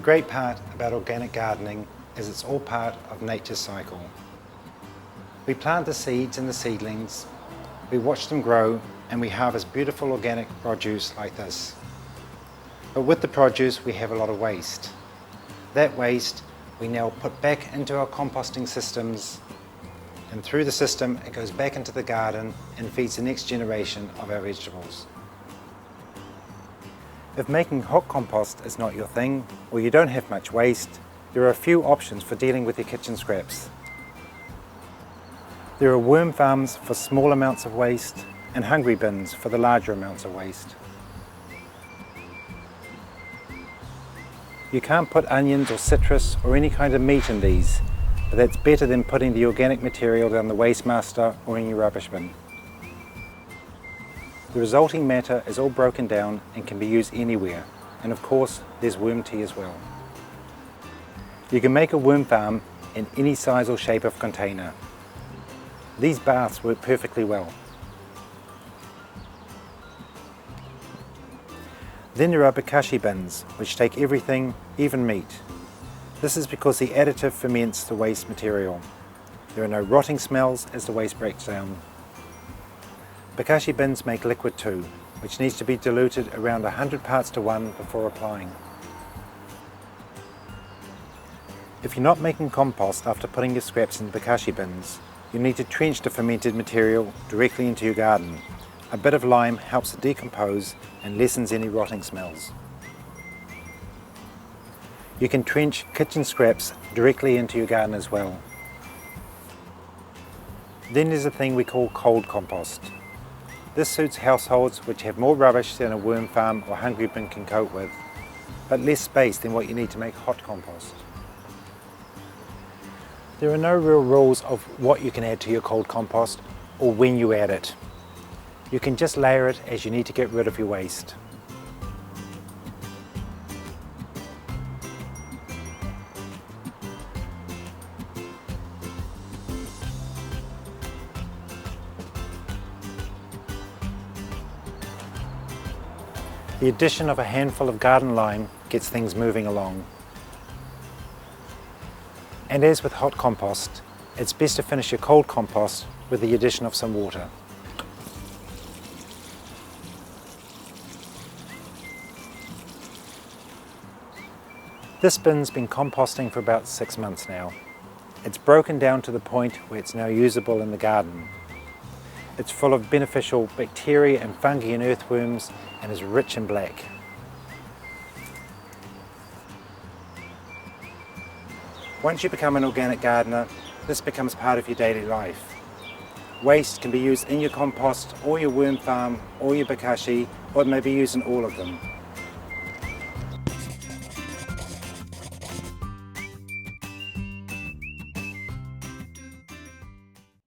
great part about organic gardening is it's all part of nature's cycle. We plant the seeds and the seedlings, we watch them grow, and we harvest beautiful organic produce like this. But with the produce we have a lot of waste. That waste we now put back into our composting systems, and through the system it goes back into the garden and feeds the next generation of our vegetables. If making hot compost is not your thing, or you don't have much waste, there are a few options for dealing with your kitchen scraps. There are worm farms for small amounts of waste and hungry bins for the larger amounts of waste. You can't put onions or citrus or any kind of meat in these, but that's better than putting the organic material down the waste master or in your rubbish bin. The resulting matter is all broken down and can be used anywhere, and of course there's worm tea as well. You can make a worm farm in any size or shape of container. These baths work perfectly well. Then there are Bokashi bins, which take everything, even meat. This is because the additive ferments the waste material. There are no rotting smells as the waste breaks down. Bokashi bins make liquid too, which needs to be diluted around 100 parts to 1 before applying. If you're not making compost after putting your scraps in Bokashi bins, you need to trench the fermented material directly into your garden. A bit of lime helps it decompose and lessens any rotting smells. You can trench kitchen scraps directly into your garden as well. Then there's a thing we call cold compost. This suits households which have more rubbish than a worm farm or hungry bin can cope with, but less space than what you need to make hot compost. There are no real rules of what you can add to your cold compost or when you add it. You can just layer it as you need to get rid of your waste. The addition of a handful of garden lime gets things moving along. And as with hot compost, it's best to finish your cold compost with the addition of some water. This bin's been composting for about 6 months now. It's broken down to the point where it's now usable in the garden. It's full of beneficial bacteria and fungi and earthworms and is rich in black. Once you become an organic gardener, this becomes part of your daily life. Waste can be used in your compost or your worm farm or your Bokashi, or it may be used in all of them.